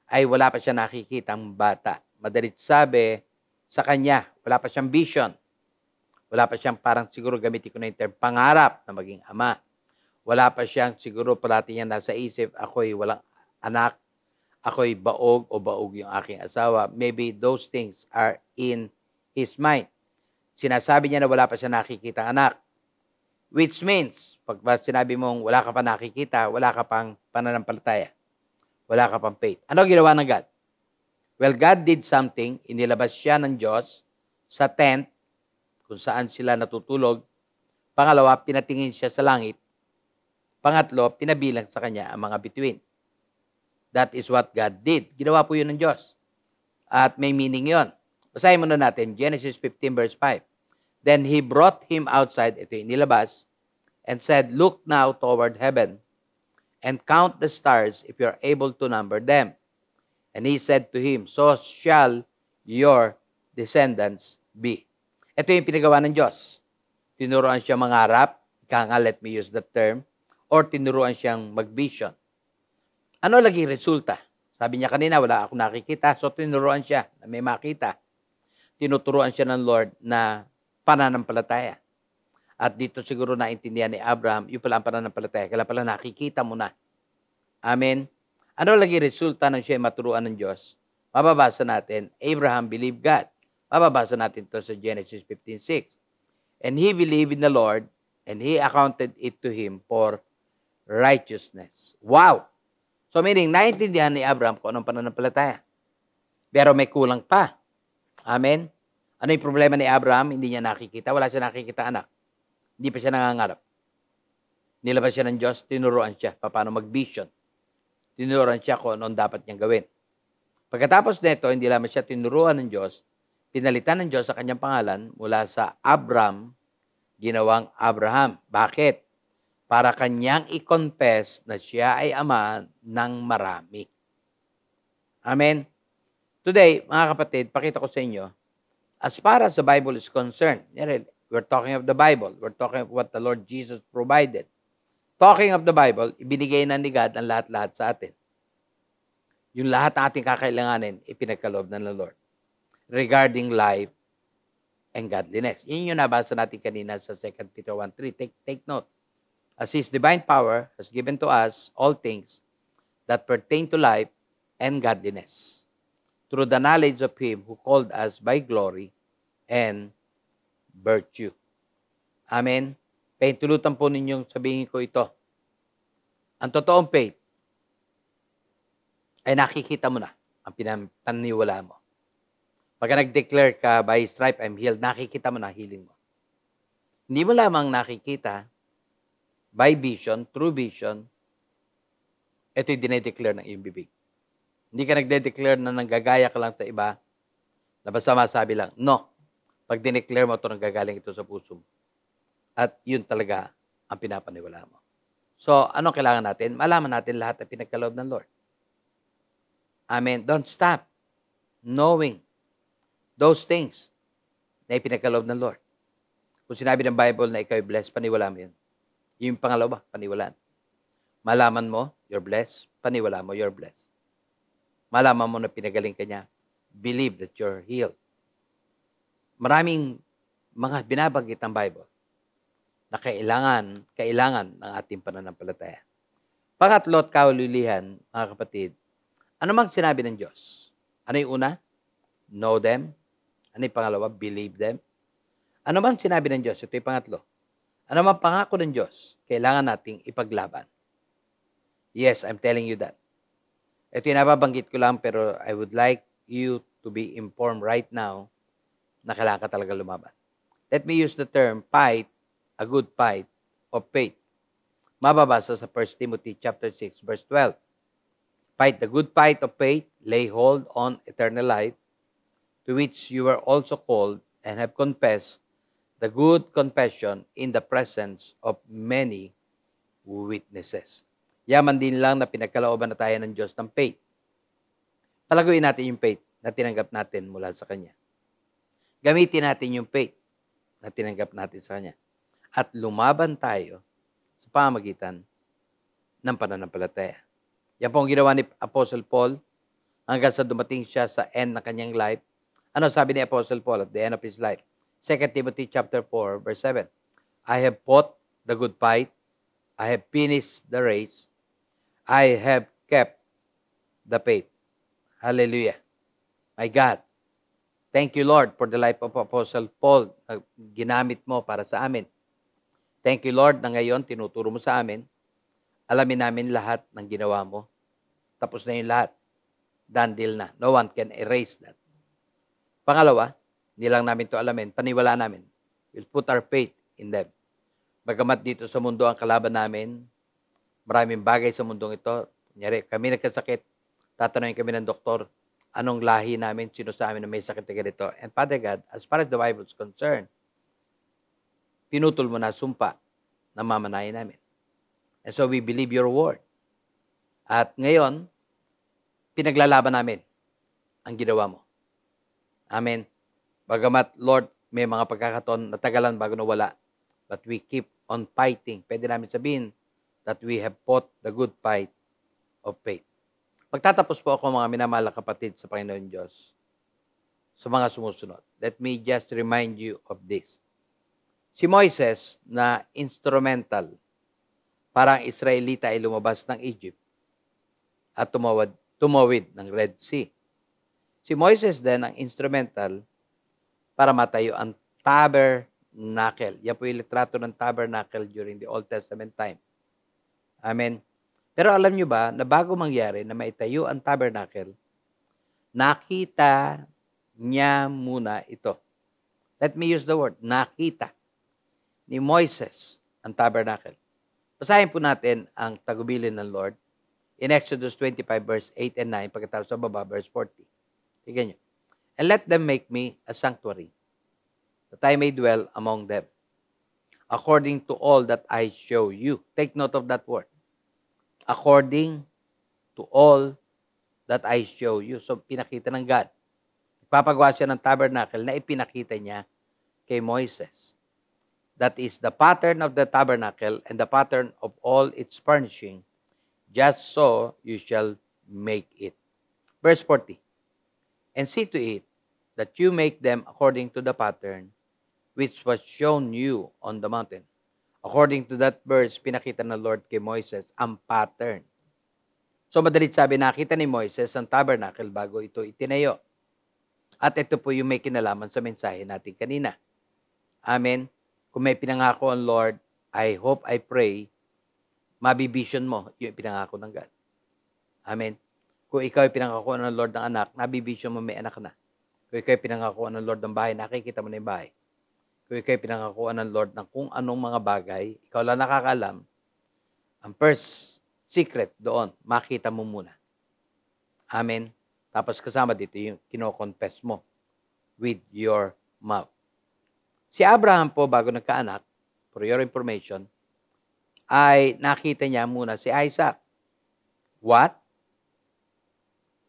ay wala pa siya nakikitang bata. Madalit sabi, sa kanya. Wala pa siyang vision. Wala pa siyang parang siguro gamitin ko na yung term, pangarap na maging ama. Wala pa siyang siguro parati niya nasa isip, ako'y walang anak, ako'y baog o baog yung aking asawa. Maybe those things are in his mind. Sinasabi niya na wala pa siya nakikita anak. Which means, pag sinabi mong wala ka pa nakikita, wala ka pang pananampalataya. Wala ka pang faith. Ano ginawa ng God? Well, God did something. Inilabas siya ng Diyos sa tent kung saan sila natutulog. Pangalawa, pinatingin siya sa langit. Pangatlo, pinabilang sa kanya ang mga bituin. That is what God did. Ginawa po yun ng Diyos. At may meaning yon. Basahin muna natin, Genesis 15 verse 5. Then he brought him outside, ito yung nilabas, and said, look now toward heaven, and count the stars if you are able to number them. And he said to him, so shall your descendants be. Ito yung pinagawa ng Diyos. Tinuruan siya mangarap, let me use that term, or tinuruan siyang mag-vision. Ano lagi resulta? Sabi niya kanina, wala akong nakikita, so tinuruan siya na may makita. Tinuturuan siya ng Lord na pananampalataya. At dito siguro naintindihan ni Abraham, yung pala ang pananampalataya, kaya pala nakikita mo na. Amen? Ano lagi resulta ng siya maturuan ng Diyos? Mababasa natin, Abraham believed God. Mababasa natin ito sa Genesis 15:6. And he believed in the Lord, and he accounted it to him for righteousness. Wow! So meaning, naintindihan ni Abraham kung anong pananampalataya. Pero may kulang pa. Amen? Ano yung problema ni Abraham? Hindi niya nakikita. Wala siya nakikita anak. Hindi pa siya nangangarap. Nilabas siya ng Diyos, tinuruan siya paano mag-vision. Tinuruan siya kung anong dapat niyang gawin. Pagkatapos nito, hindi lamang siya tinuruan ng Diyos, pinalitan ng Diyos sa kanyang pangalan mula sa Abram, ginawang Abraham. Bakit? Para kanyang i-confess na siya ay ama ng marami. Amen? Today, mga kapatid, pakita ko sa inyo, as far as the Bible is concerned, we're talking of the Bible. We're talking of what the Lord Jesus provided. Talking of the Bible, ibinigay na ni God ang lahat-lahat sa atin. Yung lahat ng ating kakailanganin, ipinagkaloob na ng Lord. Regarding life and godliness. Yun yung nabasa natin kanina sa 2 Peter 1:3. Take note. As His divine power has given to us all things that pertain to life and godliness, through the knowledge of Him who called us by glory and virtue. Amen? Pahintulutan po ninyong sabihin ko ito. Ang totoong faith ay nakikita mo na ang pinaniwala mo. Pagka nag-declare ka, by His stripe I'm healed, nakikita mo na healing mo. Hindi mo lamang nakikita by vision, through vision, ito'y dinedeclare ng iyong bibig. Hindi ka nagde-declare na nanggagaya ka lang sa iba, na basta masabi lang, no. Pag dineclare mo ito, nanggagaling ito sa puso mo. At yun talaga ang pinapaniwala mo. So, anong kailangan natin? Malaman natin lahat ang pinagkaloob ng Lord. Amen. Don't stop knowing those things na ipinagkaloob ng Lord. Kung sinabi ng Bible na ikaw ay blessed, paniwala mo yun. Yung pangalawa, paniwalaan. Malaman mo, you're blessed. Paniwala mo, you're blessed. Malaman mo na pinagaling ka niya, believe that you're healed. Maraming mga binabanggit ng Bible na kailangan ng ating pananampalataya. Pangatlo at kaulihan, mga kapatid, ano mang sinabi ng Diyos? Ano yung una? Know them. Ano yung pangalawa? Believe them. Ano mang sinabi ng Diyos? Ito yung pangatlo. Ano mang pangako ng Diyos? Kailangan nating ipaglaban. Yes, I'm telling you that. Ito yung nababanggit ko lang, pero I would like you to be informed right now na kailangan ka talaga lumaban. Let me use the term, fight, a good fight of faith. Mababasa sa 1 Timothy chapter 6, verse 12. Fight the good fight of faith, lay hold on eternal life, to which you were also called and have confessed the good confession in the presence of many witnesses. Yaman din lang na pinagkalooban na tayo ng Diyos ng faith. Palaguin natin yung faith na tinanggap natin mula sa Kanya. Gamitin natin yung faith na tinanggap natin sa Kanya. At lumaban tayo sa pamamagitan ng pananampalataya. Yan po ang ginawa ni Apostle Paul hanggang sa dumating siya sa end ng kanyang life. Ano sabi ni Apostle Paul at the end of his life? 2 Timothy chapter 4, verse 7. I have fought the good fight. I have finished the race. I have kept the faith. Hallelujah. My God. Thank you, Lord, for the life of Apostle Paul na ginamit mo para sa amin. Thank you, Lord, na ngayon tinuturo mo sa amin. Alamin namin lahat ng ginawa mo. Tapos na yung lahat. Done deal na. No one can erase that. Pangalawa, hindi lang namin ito alamin, paniwala namin. We'll put our faith in them. Bagamat dito sa mundo ang kalaban namin, maraming bagay sa mundong ito. Kunyari, kami nagkasakit, tatanungin kami ng doktor, anong lahi namin, sino sa amin na may sakit na ganito. And Father God, as far as the Bible is concerned, pinutol mo na sumpa na mamanayin namin. And so we believe your word. At ngayon, pinaglalaban namin ang ginawa mo. Amen. Bagamat, Lord, may mga pagkakataon natagalan bago nawala, but we keep on fighting. Pwede namin sabihin that we have fought the good fight of faith. Magtatapos po ako, mga minamahal na kapatid sa Panginoon Diyos, sa mga sumusunod. Let me just remind you of this. Si Moises na instrumental para ang Israelita ay lumabas ng Egypt at tumawid ng Red Sea. Si Moises din ang instrumental para matayo ang tabernacle. Yan po yung litrato ng tabernacle during the Old Testament time. Amen. Pero alam nyo ba na bago mangyari na maitayo ang tabernacle, nakita niya muna ito. Let me use the word, nakita ni Moises ang tabernacle. Basahin po natin ang tagubilin ng Lord in Exodus 25 verse 8 and 9, pagkatapos sa baba, verse 40. Tignan nyo. And let them make me a sanctuary, that I may dwell among them, according to all that I show you. Take note of that word. According to all that I show you. So, pinakita ng God. Papagawa siya ng tabernacle na ipinakita niya kay Moises. That is the pattern of the tabernacle and the pattern of all its furnishing. Just so you shall make it. Verse 40. And see to it that you make them according to the pattern which was shown you on the mountain. According to that verse, pinakita ng Lord kay Moises ang pattern. So madalit sabi, nakita ni Moises ang tabernacle bago ito itinayo. At ito po yung may kinalaman sa mensahe natin kanina. Amen. Kung may pinangako ang Lord, I hope, I pray, mabivision mo yung pinangako ng God. Amen. Kung ikaw ay pinangako ng Lord ng anak, nabivision mo may anak na. Kung ikaw ay pinangako ng Lord ng bahay, nakikita mo na yung bahay. Kung ikaw ay pinangako ng Lord ng kung anong mga bagay, ikaw lang nakakalam, ang first secret doon, makita mo muna. Amen. Tapos kasama dito yung kino-confess mo with your mouth. Si Abraham po, bago nagkaanak, for your information, ay nakita niya muna si Isaac. What?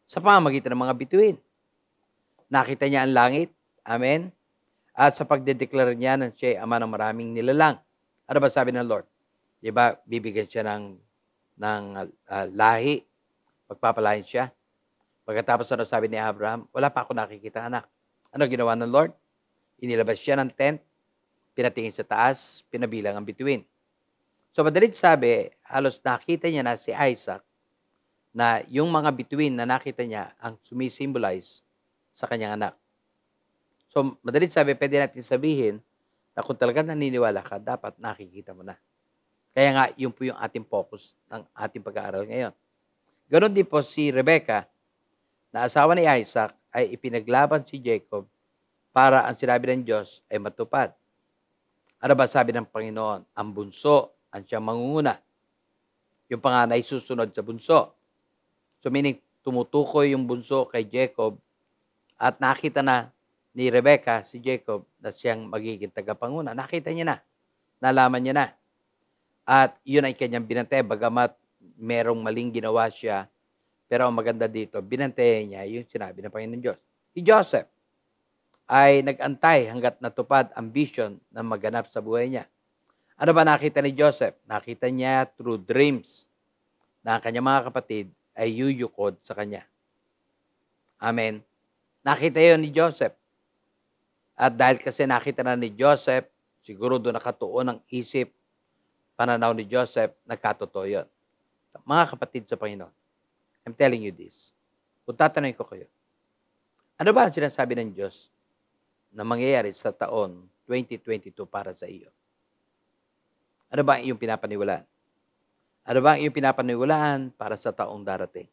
Sa pamamagitan ng mga bituin. Nakita niya ang langit. Amen. At sa pagdedeklara niya na siya ay ama ng maraming nilalang. Ano ba sabi ng Lord? Diba, bibigyan siya ng lahi. Pagpapalain siya. Pagkatapos ano sabi ni Abraham, wala pa ako nakikita anak. Ano ginawa ng Lord? Inilabas siya ng tent, pinatingin sa taas, pinabilang ang bituin. So madalit sabi, halos nakita niya na si Isaac na yung mga bituin na nakita niya ang sumisimbolize sa kanyang anak. So madalit sabi, pwede natin sabihin na kung talagang naniniwala ka, dapat nakikita mo na. Kaya nga, yun po yung ating focus ng ating pag-aaral ngayon. Ganon din po si Rebecca, na asawa ni Isaac, ay ipinaglaban si Jacob para ang sinabi ng Diyos ay matupad. Ano ba sabi ng Panginoon? Ang bunso, ang siyang mangunguna. Yung panganay susunod sa bunso. So meaning, tumutukoy yung bunso kay Jacob at nakita na ni Rebecca, si Jacob, na siyang magiging tagapanguna. Nakita niya na. Nalaman niya na. At yun ay kanyang binantay, bagamat merong maling ginawa siya. Pero ang maganda dito, binantayan niya yung sinabi ng Panginoon Diyos. Si Joseph ay nag-antay hanggat natupad ang vision na maganap sa buhay niya. Ano ba nakita ni Joseph? Nakita niya through dreams na ang kanyang mga kapatid ay yuyukod sa kanya. Amen. Nakita yon ni Joseph. At dahil kasi nakita na ni Joseph, siguro doon nakatuon ang isip, pananaw ni Joseph, nagkatotoo yun. Mga kapatid sa Panginoon, I'm telling you this. Kung tatanungin ko kayo, ano ba ang sinasabi ng Diyos na mangyayari sa taon 2022 para sa iyo? Ano ba ang iyong pinapaniwalaan? Ano ba ang iyong pinapaniwalaan para sa taong darating?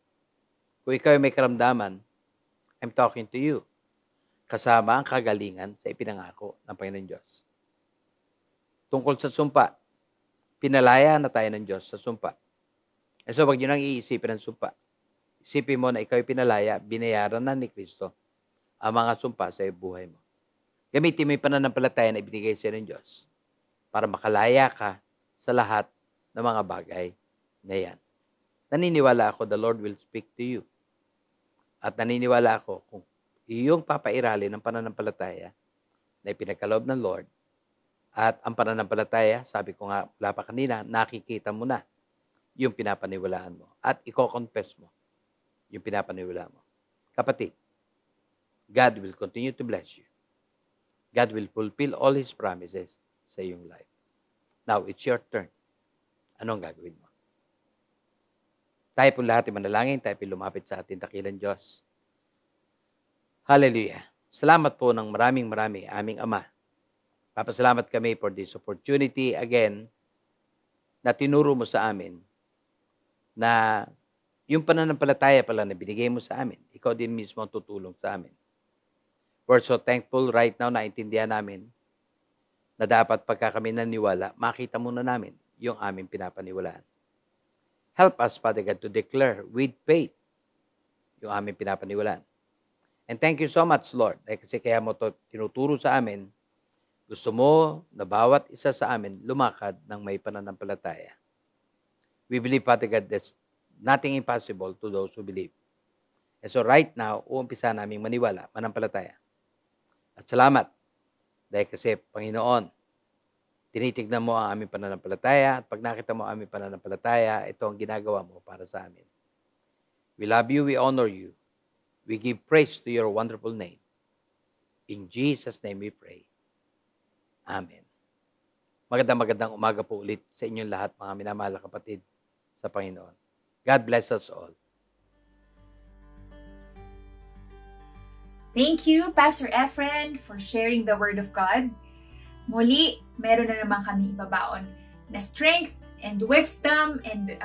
Kung ikaw ay may karamdaman, I'm talking to you. Kasama ang kagalingan sa ipinangako ng Panginoon Diyos. Tungkol sa sumpa, pinalaya na tayo ng Diyos sa sumpa. So, wag nyo nang iisipin ng sumpa. Isipin mo na ikaw ay pinalaya, binayaran na ni Kristo ang mga sumpa sa buhay mo. Gamitin mo yung pananampalataya na ibinigay sa ng Diyos para makalaya ka sa lahat ng mga bagay na yan. Naniniwala ako, the Lord will speak to you. At naniniwala ako kung iyong papairali ng pananampalataya na ipinagkaloob ng Lord at ang pananampalataya, sabi ko nga wala pa kanina, nakikita mo na yung pinapaniwalaan mo at i-confess mo yung pinapaniwalaan mo. Kapatid, God will continue to bless you. God will fulfill all His promises sa iyong life. Now, it's your turn. Anong gagawin mo? Tayo po lahat ay manalangin, tayo po lumapit sa ating dakilang Diyos. Hallelujah. Salamat po ng maraming aming Ama. Papasalamat kami for this opportunity again na tinuro mo sa amin na yung pananampalataya pala na binigay mo sa amin, ikaw din mismo ang tutulong sa amin. We're so thankful right now, naintindihan namin na dapat pagka kami naniwala, makita muna namin yung aming pinapaniwalaan. Help us, Father God, to declare with faith yung aming pinapaniwalaan. And thank you so much, Lord, kasi kaya mo to tinuturo sa amin, gusto mo na bawat isa sa amin lumakad ng may pananampalataya. We believe, Father God, there's nothing impossible to those who believe. And so right now, uumpisa naming maniwala, manampalataya. At salamat, dahil kasi, Panginoon, tinitignan mo ang aming pananampalataya, at pag nakita mo ang aming pananampalataya, ito ang ginagawa mo para sa amin. We love you, we honor you. We give praise to your wonderful name. In Jesus' name we pray. Amen. Magandang umaga po ulit sa inyong lahat, mga minamahal na kapatid sa Panginoon. God bless us all. Thank you, Pastor Efren, for sharing the Word of God. Muli, meron na naman kami ibabaon na strength and wisdom and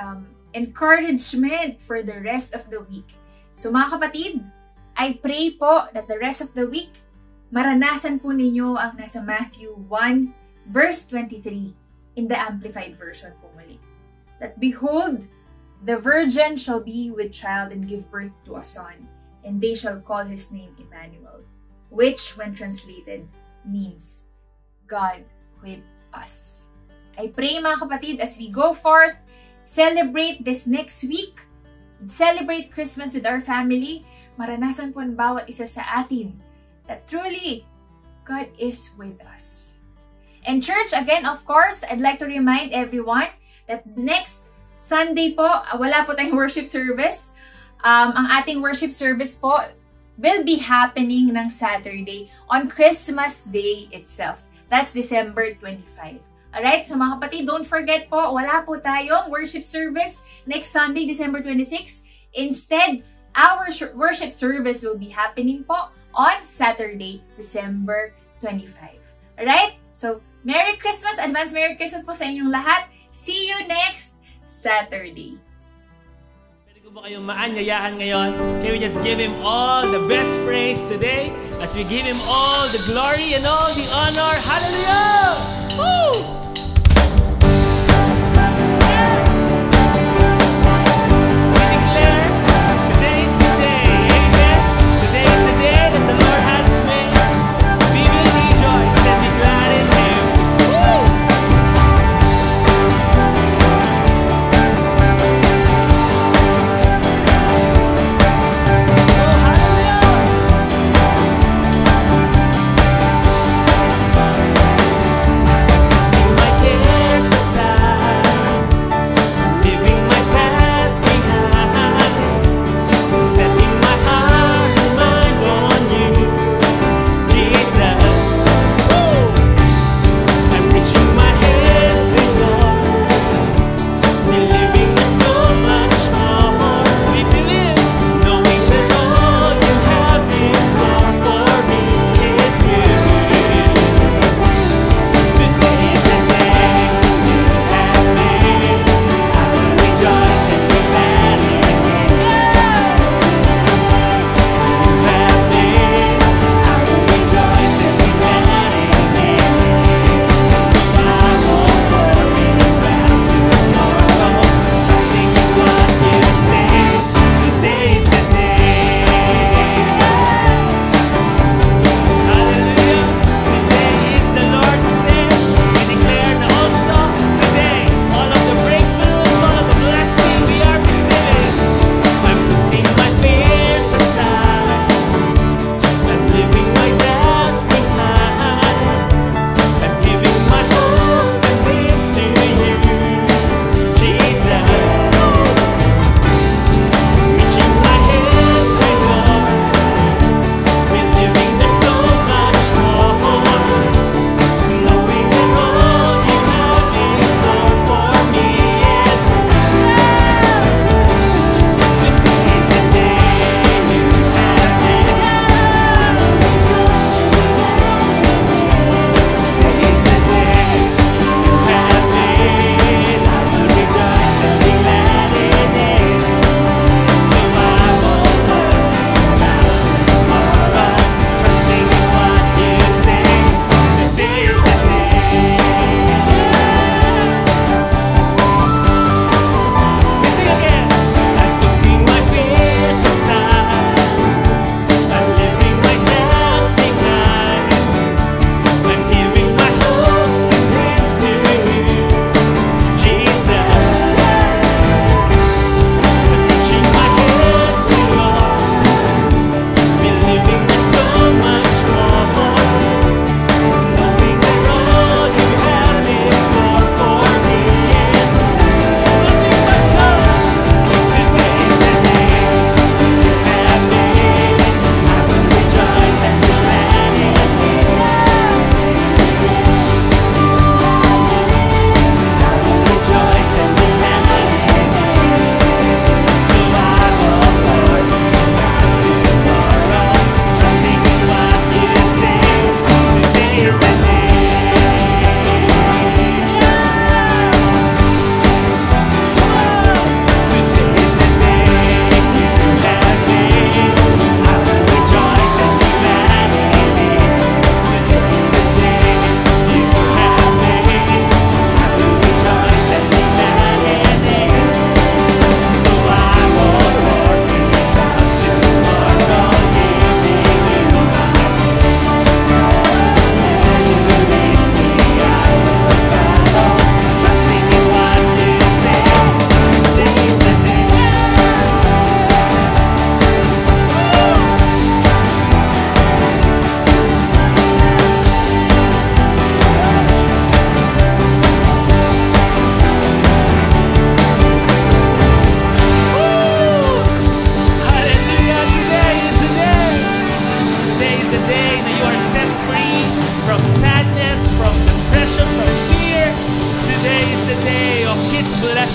encouragement for the rest of the week. So mga kapatid, I pray po that the rest of the week, maranasan po ninyo ang nasa Matthew 1, verse 23 in the Amplified Version po muli. That behold, the virgin shall be with child and give birth to a son, and they shall call his name Emmanuel, which, when translated, means God with us. I pray mga kapatid, as we go forth, celebrate this next week, celebrate Christmas with our family, maranasan po ang bawat isa sa atin that truly God is with us. And church, again, of course, I'd like to remind everyone that next Sunday po, wala po tayong worship service. Ang ating worship service po will be happening ng Saturday on Christmas Day itself. That's December 25. Alright, so mga kapatid, don't forget po, wala po tayong worship service next Sunday, December 26. Instead, our worship service will be happening po on Saturday, December 25. Alright, so Merry Christmas, advance Merry Christmas po sa inyong lahat. See you next Saturday. Pwede ko ba kayong maanyayahan ngayon? Can we just give Him all the best praise today as we give Him all the glory and all the honor? Hallelujah! Woo! Sing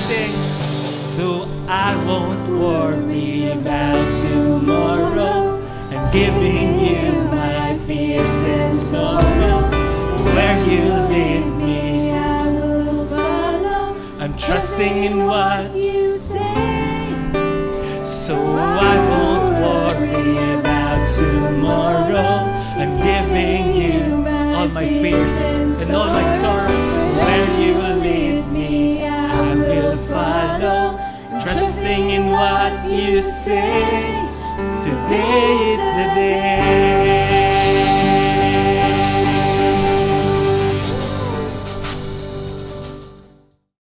sings, so I won't worry about tomorrow. I'm giving you my fears and sorrows. Where you lead me, I will follow. I'm trusting in what You say. so I won't worry about tomorrow. I'm giving you all my fears and all my sorrows. Where you lead me, I will follow. Trusting in what you say. Today is the day.